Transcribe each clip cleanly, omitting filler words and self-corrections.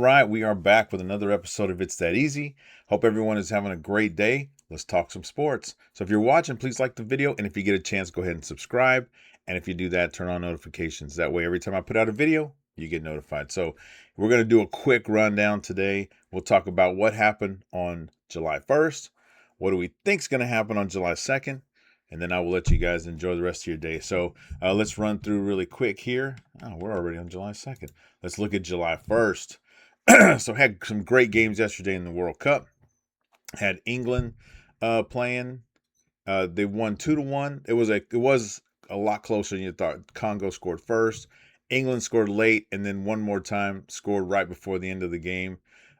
right, we are back with another episode of It's That Easy. Hope everyone is having a great day. Let's talk some sports. So if you're watching, please like the video, and if you get a chance, go ahead and subscribe. And if you do that, turn on notifications. That way, every time I put out a video, you get notified. So we're going to do a quick rundown today. We'll talk about what happened on July 1st. What do we think is going to happen on July 2nd? And then I will let you guys enjoy the rest of your day. So let's run through really quick here. Oh, we're already on July 2nd. Let's look at July 1st. So had some great games yesterday in the World Cup. Had England playing. They won 2-1. It was a lot closer than you thought. Congo scored first. England scored late, and then one more time scored right before the end of the game.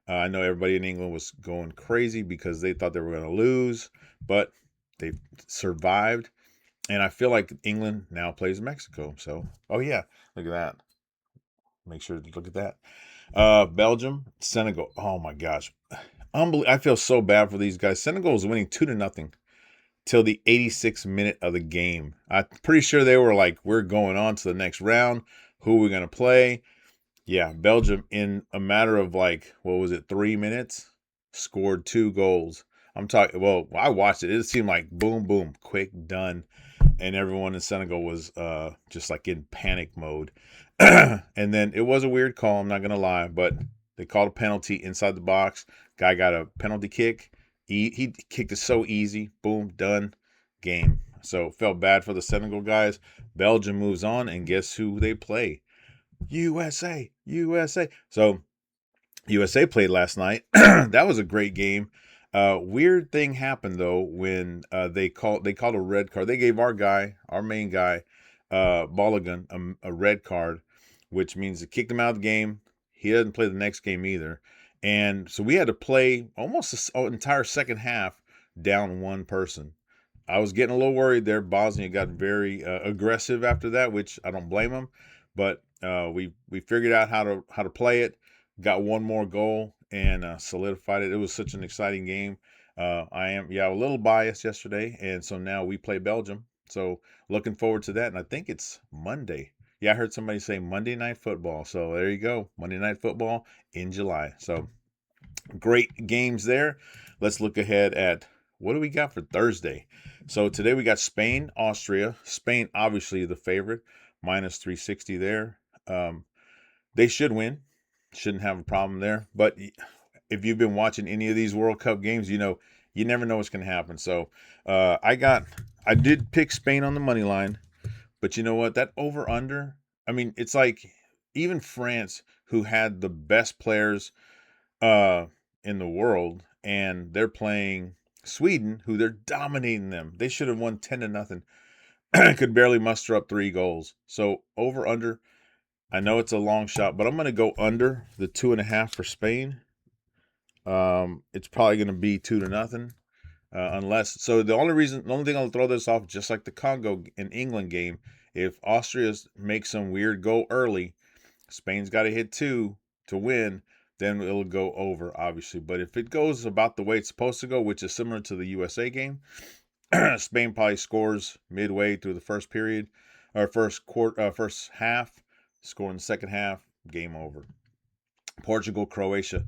I know everybody in England was going crazy because they thought they were going to lose, but they survived. And I feel like England now plays Mexico. So, oh yeah, look at that. Make sure to look at that. Belgium, Senegal. Oh my gosh. I feel so bad for these guys. Senegal was winning 2-0 till the 86th minute of the game. I'm pretty sure they were like, we're going on to the next round. Who are we going to play? Yeah, Belgium, in a matter of 3 minutes, scored 2 goals. I watched it. It seemed like boom, boom, quick, done. And everyone in Senegal was just like in panic mode. And then it was a weird call, I'm not going to lie, but they called a penalty inside the box. Guy got a penalty kick. He kicked it so easy. Boom, done, game. So felt bad for the Senegal guys. Belgium moves on, and guess who they play? USA. So USA played last night. That was a great game. Weird thing happened though when they called a red card. They gave our main guy, Balogun, a red card, which means they kicked him out of the game. He doesn't play the next game either, and so we had to play almost the entire second half down one person. I was getting a little worried there. Bosnia got very aggressive after that, which I don't blame them, but we figured out how to play it. Got one more goal and solidified it. It was such an exciting game. I am a little biased yesterday, and so now we play Belgium. So looking forward to that, and I think it's Monday. Yeah, I heard somebody say Monday Night Football. So there you go, Monday Night Football in July. So great games there. Let's look ahead at what do we got for Thursday. So today we got Spain, Austria. Spain, obviously the favorite, minus 360 there. They should win. Shouldn't have a problem there. But if you've been watching any of these World Cup games, you know you never know what's going to happen. So I did pick Spain on the money line, but you know what? That over under. I mean, it's like even France, who had the best players in the world, and they're playing Sweden, who they're dominating them. They should have won 10-0. Could barely muster up 3 goals. So over under. I know it's a long shot, but I'm going to go under the 2.5 for Spain. It's probably going to be 2-0, the only thing I'll throw this off, just like the Congo and England game, if Austria makes some weird goal early, Spain's got to hit 2 to win, then it'll go over, obviously. But if it goes about the way it's supposed to go, which is similar to the USA game, Spain probably scores midway through the first period or first half. Score in the second half, game over. Portugal, Croatia.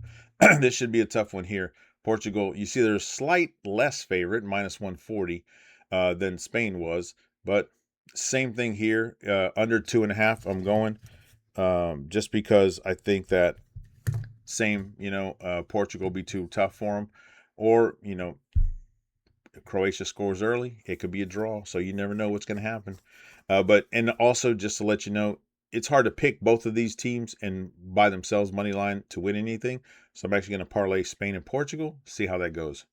This should be a tough one here. Portugal, you see they're a slight less favorite, minus 140 than Spain was. But same thing here, under 2.5 I'm going. Just because I think that Portugal will be too tough for them. Or, if Croatia scores early, it could be a draw. So you never know what's going to happen. And also just to let you know, it's hard to pick both of these teams and by themselves money line to win anything. So I'm actually going to parlay Spain and Portugal, see how that goes.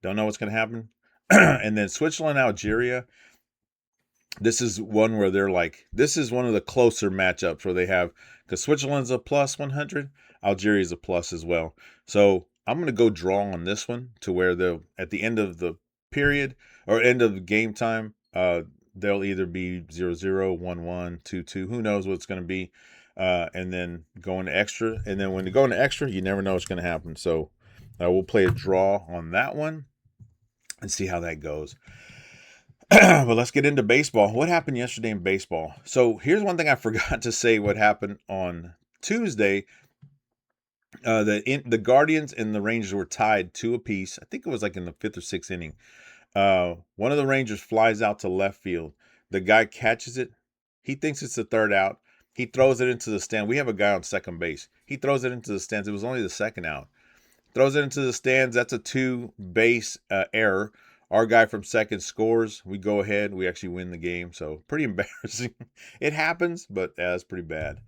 Don't know what's going to happen. And then Switzerland, Algeria. This is one where this is one of the closer matchups where they have, because Switzerland's a plus 100, Algeria's a plus as well. So I'm going to go draw on this one to where at the end of the period or end of the game time, they'll either be 0-0, 1-1, 2-2. Who knows what it's going to be? And then go into extra. And then when you go into extra, you never know what's going to happen. So we'll play a draw on that one and see how that goes. But let's get into baseball. What happened yesterday in baseball? So here's one thing I forgot to say what happened on Tuesday. The Guardians and the Rangers were tied 2 apiece. I think it was like in the 5th or 6th inning. One of the Rangers flies out to left field. The guy catches it. He thinks it's the third out. He throws it into the stand. We have a guy on second base. He throws it into the stands. It was only the second out. Throws it into the stands. That's a 2-base error. Our guy from second scores. We go ahead. We actually win the game. So pretty embarrassing. It happens, but it's pretty bad.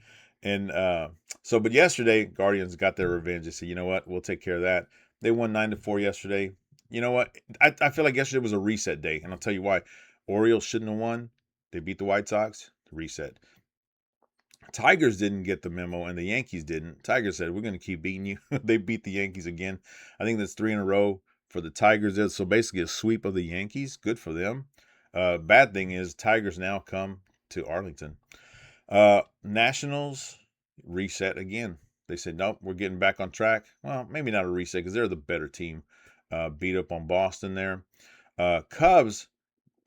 And but yesterday, Guardians got their revenge. They said, you know what? We'll take care of that. They won 9-4 yesterday. You know what? I feel like yesterday was a reset day, and I'll tell you why. Orioles shouldn't have won. They beat the White Sox. Reset. Tigers didn't get the memo, and the Yankees didn't. Tigers said, we're going to keep beating you. They beat the Yankees again. I think that's 3 in a row for the Tigers. So basically a sweep of the Yankees. Good for them. Bad thing is Tigers now come to Arlington. Nationals reset again. They said, nope, we're getting back on track. Well, maybe not a reset because they're the better team. Beat up on Boston there. Cubs,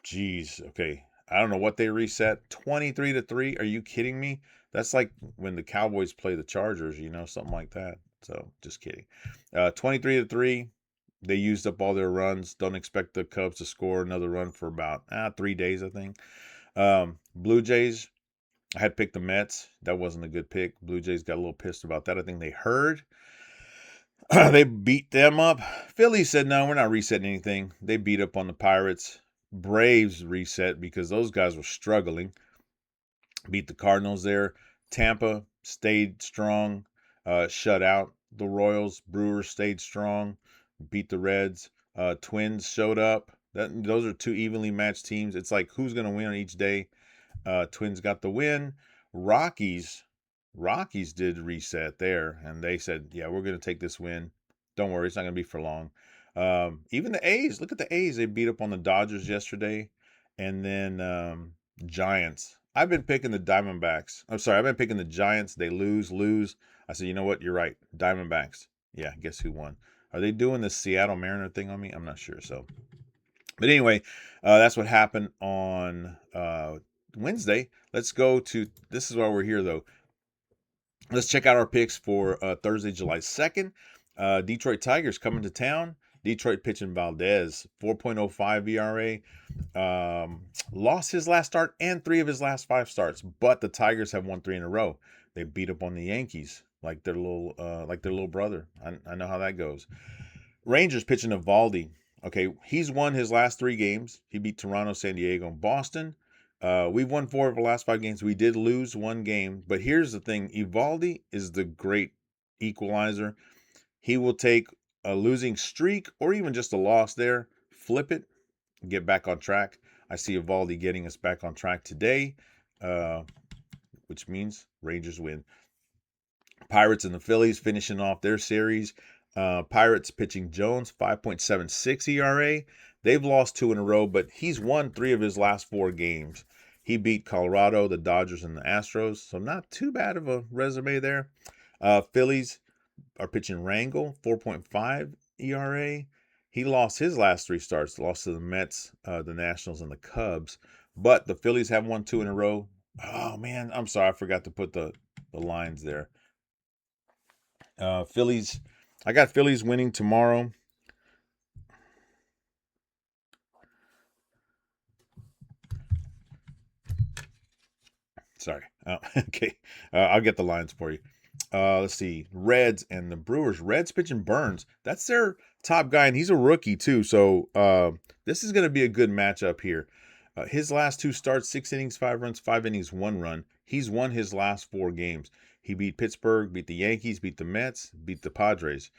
geez, okay. I don't know what they reset. 23-3. Are you kidding me? That's like when the Cowboys play the Chargers, something like that. So just kidding. 23-3. They used up all their runs. Don't expect the Cubs to score another run for about 3 days, I think. Blue Jays, I had picked the Mets. That wasn't a good pick. Blue Jays got a little pissed about that. I think they heard. They beat them up. Philly said, no, we're not resetting anything. They beat up on the Pirates. Braves reset because those guys were struggling. Beat the Cardinals there. Tampa stayed strong. Shut out the Royals. Brewers stayed strong. Beat the Reds. Twins showed up. Those are 2 evenly matched teams. It's like who's going to win on each day. Twins got the win. Rockies did reset there, and they said, yeah, we're going to take this win. Don't worry, it's not going to be for long. Even the A's, look at the A's. They beat up on the Dodgers yesterday. And then Giants. I've been picking the Diamondbacks. I'm sorry, I've been picking the Giants. They lose. I said, you know what? You're right. Diamondbacks. Yeah, guess who won? Are they doing the Seattle Mariner thing on me? I'm not sure. But anyway, that's what happened on Wednesday. Let's go to, this is why we're here though. Let's check out our picks for Thursday, July 2nd. Detroit Tigers coming to town. Detroit pitching Valdez, 4.05 ERA. Lost his last start and 3 of his last 5 starts, but the Tigers have won 3 in a row. They beat up on the Yankees like their little brother. I know how that goes. Rangers pitching Evaldi. Okay, he's won his last 3 games. He beat Toronto, San Diego, and Boston. We've won 4 of the last 5 games. We did lose 1 game, but here's the thing. Evaldi is the great equalizer. He will take a losing streak or even just a loss there, flip it, get back on track. I see Evaldi getting us back on track today, which means Rangers win. Pirates and the Phillies finishing off their series. Pirates pitching Jones, 5.76 ERA. They've lost 2 in a row, but he's won 3 of his last 4 games. He beat Colorado, the Dodgers, and the Astros, so not too bad of a resume there. Phillies are pitching Rangel, 4.5 ERA. He lost his last 3 starts, lost to the Mets, the Nationals, and the Cubs. But the Phillies have won 2 in a row. Oh, man, I'm sorry. I forgot to put the lines there. Phillies, I got Phillies winning tomorrow. Sorry. Okay. I'll get the lines for you. Let's see. Reds and the Brewers. Reds pitching Burns. That's their top guy, and he's a rookie too. So this is going to be a good matchup here. His last 2 starts, 6 innings, 5 runs, 5 innings, 1 run. He's won his last 4 games. He beat Pittsburgh, beat the Yankees, beat the Mets, beat the Padres.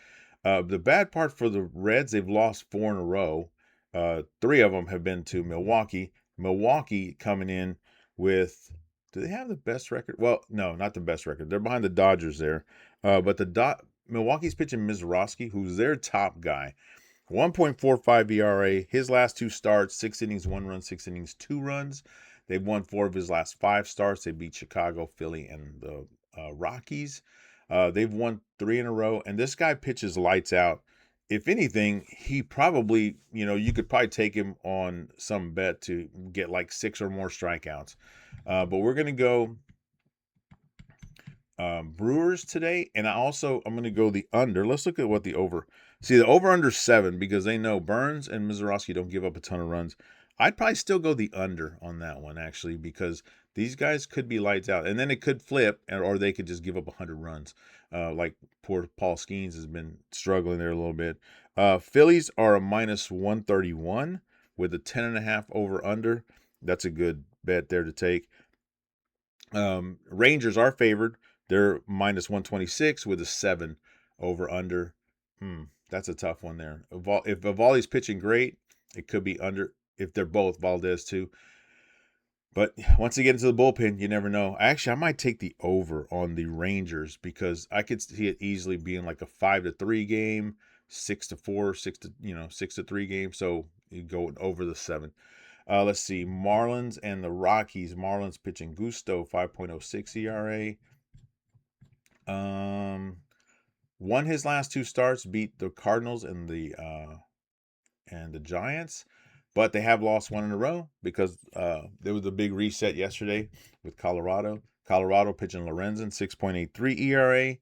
The bad part for the Reds, they've lost 4 in a row. 3 of them have been to Milwaukee. Milwaukee coming in with, do they have the best record? Well, no, not the best record. They're behind the Dodgers there. But Milwaukee's pitching Mizrachi, who's their top guy. 1.45 ERA. His last 2 starts, 6 innings, 1 run, 6 innings, 2 runs. They've won 4 of his last 5 starts. They beat Chicago, Philly, and the Rockies. They've won 3 in a row, and this guy pitches lights out. If anything, he probably, you could probably take him on some bet to get like 6 or more strikeouts. But we're going to go Brewers today, and I'm going to go the under. Let's look at what the over. See, the over under 7 because they know Burns and Mizorowski don't give up a ton of runs. I'd probably still go the under on that one actually because these guys could be lights out, and then it could flip, or they could just give up 100 runs. Like poor Paul Skeens has been struggling there a little bit. Phillies are a minus 131 with a 10.5 over under. That's a good bet there to take. Rangers are favored. They're minus 126 with a 7 over under. That's a tough one there. If Evaldi's pitching great, it could be under. If they're both, Valdez too. But once they get into the bullpen, you never know. Actually, I might take the over on the Rangers because I could see it easily being like a 5-3 game, 6-4, 6-3 game. So you go over the 7. Let's see. Marlins and the Rockies. Marlins pitching Gusto, 5.06 ERA. Won his last 2 starts, beat the Cardinals and the Giants, but they have lost 1 in a row because there was a big reset yesterday with Colorado. Colorado pitching Lorenzen, 6.83 ERA.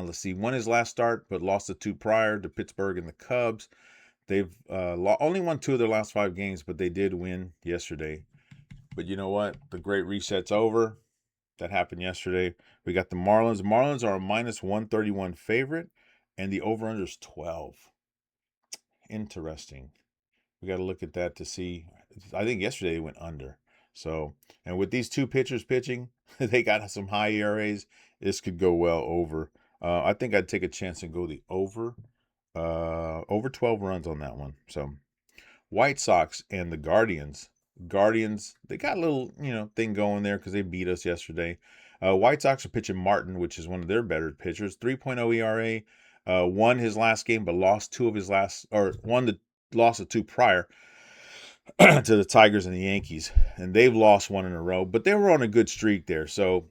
Let's see. Won his last start, but lost the 2 prior to Pittsburgh and the Cubs. They've only won 2 of their last 5 games, but they did win yesterday. But you know what? The great reset's over. That happened yesterday. We got the Marlins. Marlins are a minus 131 favorite, and the over-under is 12. Interesting. We got to look at that to see. I think yesterday they went under. So, and with these 2 pitchers pitching, they got some high ERAs. This could go well over. I think I'd take a chance and go the over. Over 12 runs on that one. So, White Sox and the Guardians. Guardians, they got a little, thing going there because they beat us yesterday. White Sox are pitching Martin, which is one of their better pitchers, 3.0 ERA. Won his last game, but lost 2 of his last, or lost the 2 prior to the Tigers and the Yankees. And they've lost 1 in a row, but they were on a good streak there. So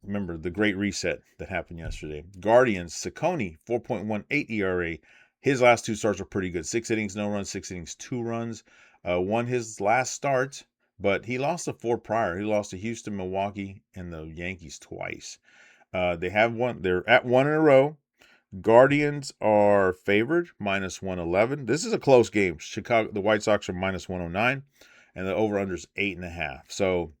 remember the great reset that happened yesterday. Guardians, Ciccone, 4.18 ERA. His last 2 starts are pretty good. 6 innings, no runs, 6 innings, 2 runs. Won his last start, but he lost the 4 prior. He lost to Houston, Milwaukee, and the Yankees twice. They have one. They're at 1 in a row. Guardians are favored, minus 111. This is a close game. Chicago, the White Sox are minus 109, and the over/under is 8.5. So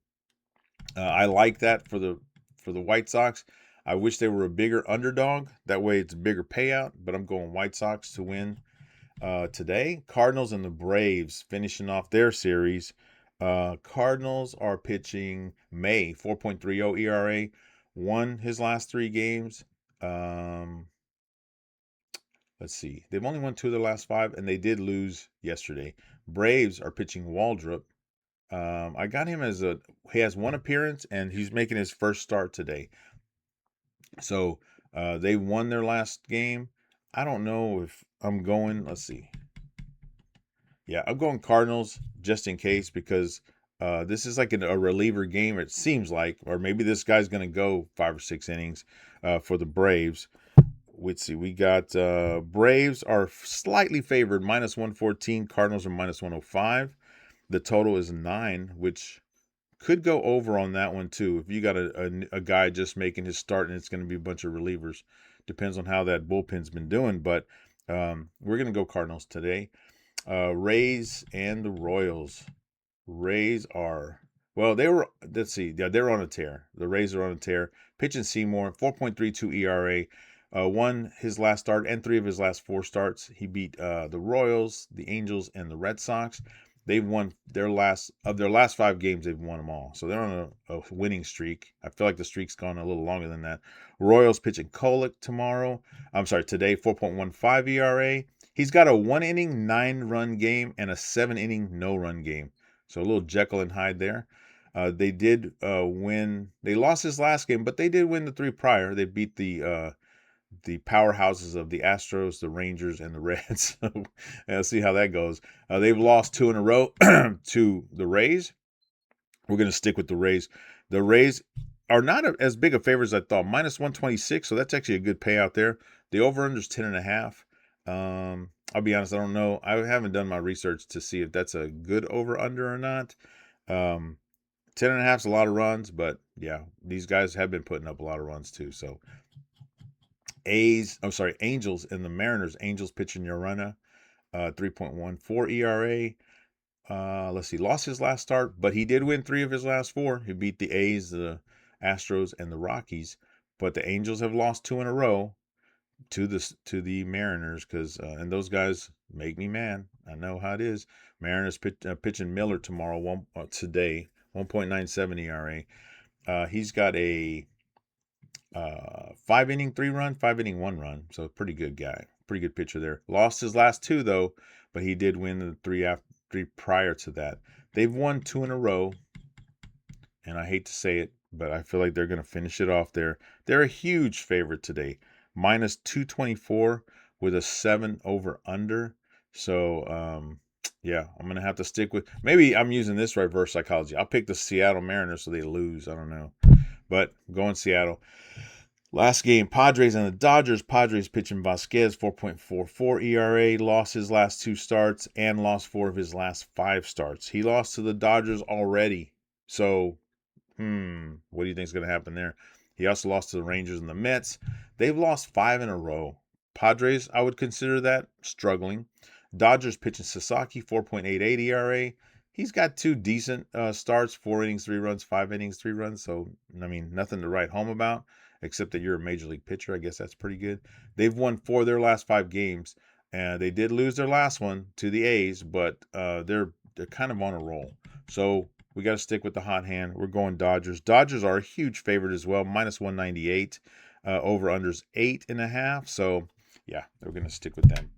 I like that for the White Sox. I wish they were a bigger underdog. That way it's a bigger payout, but I'm going White Sox to win today. Cardinals and the Braves finishing off their series. Cardinals are pitching May, 4.30 ERA. Won his last 3 games. Let's see. They've only won 2 of their last 5, and they did lose yesterday. Braves are pitching Waldrop. I got him he has 1 appearance, and he's making his first start today. So they won their last game. I don't know if I'm going, let's see. Yeah, I'm going Cardinals just in case because this is like a reliever game, it seems like, or maybe this guy's going to go 5 or 6 innings for the Braves. Let's see, we got Braves are slightly favored, minus 114. Cardinals are minus 105. The total is 9, which could go over on that one too. If you got a guy just making his start and it's going to be a bunch of relievers, depends on how that bullpen's been doing. But we're going to go Cardinals today. Rays and the Royals. Rays are, well, let's see. Yeah, they're on a tear. The Rays are on a tear. Pitching Seymour, 4.32 ERA. Won his last start and 3 of his last 4 starts. He beat the Royals, the Angels, and the Red Sox. They've won their last 5 games. They've won them all, so they're on a winning streak. I feel like the streak's gone a little longer than that. Royals pitching Kolek today, 4.15 ERA. He's got a 1 inning, 9-run game and a 7 inning, no-run game. So a little Jekyll and Hyde there. They did win. They lost his last game, but they did win the 3 prior. They beat the powerhouses of the Astros, the Rangers, and the Reds. Let's see how that goes. They've lost 2 in a row to the Rays. We're going to stick with the Rays. The Rays are not as big a favor as I thought. Minus 126, so that's actually a good payout there. The over-under is 10.5. I'll be honest, I don't know. I haven't done my research to see if that's a good over-under or not. 10.5 is a lot of runs, but yeah, these guys have been putting up a lot of runs too. So Angels and the Mariners. Angels pitching Urena, 3.14 ERA. Let's see, lost his last start, but he did win 3 of his last 4. He beat the A's, the Astros, and the Rockies. But the Angels have lost 2 in a row to the Mariners, because and those guys make me mad. I know how it is. Mariners pitching Miller tomorrow, today, 1.97 ERA. He's got a 5 inning 3 run, 5 inning 1 run, so pretty good guy, pretty good pitcher there. Lost his last 2 though, but he did win the 3 prior to that. They've won 2 in a row, and I hate to say it, but I feel like they're going to finish it off there. They're a huge favorite today, minus 224 with a 7 over under. So, yeah, I'm going to have to stick with, maybe I'm using this reverse psychology. I'll pick the Seattle Mariners so they lose. I don't know, but going Seattle. Last game, Padres and the Dodgers. Padres pitching Vasquez, 4.44 ERA. Lost his last 2 starts and lost 4 of his last 5 starts. He lost to the Dodgers already. So, what do you think is going to happen there? He also lost to the Rangers and the Mets. They've lost 5 in a row. Padres, I would consider that struggling. Dodgers pitching Sasaki, 4.88 ERA. He's got 2 decent starts, 4 innings, 3 runs, 5 innings, 3 runs. So, I mean, nothing to write home about, except that you're a major league pitcher. I guess that's pretty good. They've won 4 of their last 5 games, and they did lose their last one to the A's, but they're kind of on a roll. So we got to stick with the hot hand. We're going Dodgers. Dodgers are a huge favorite as well, minus 198. Over unders 8.5. So yeah, we're going to stick with them.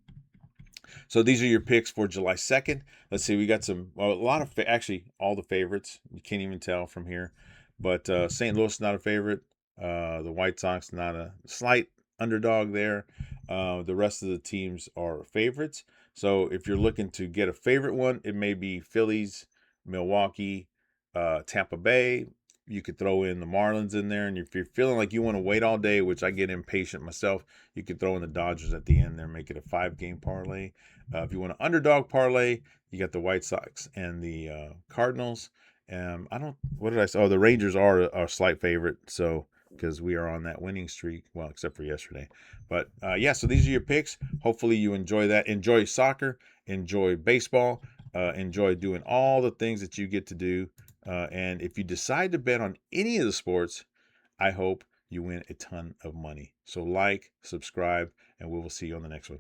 So these are your picks for July 2nd. Let's see, we got a lot of, actually, all the favorites. You can't even tell from here. But St. Louis is not a favorite. The White Sox, not a slight underdog there. The rest of the teams are favorites. So if you're looking to get a favorite one, it may be Phillies, Milwaukee, Tampa Bay. You could throw in the Marlins in there. And if you're feeling like you want to wait all day, which I get impatient myself, you could throw in the Dodgers at the end there, make it a 5-game parlay. If you want an underdog parlay, you got the White Sox and the Cardinals. What did I say? Oh, the Rangers are a slight favorite. So, because we are on that winning streak. Well, except for yesterday. But yeah, so these are your picks. Hopefully you enjoy that. Enjoy soccer. Enjoy baseball. Enjoy doing all the things that you get to do. And if you decide to bet on any of the sports, I hope you win a ton of money. So like, subscribe, and we will see you on the next one.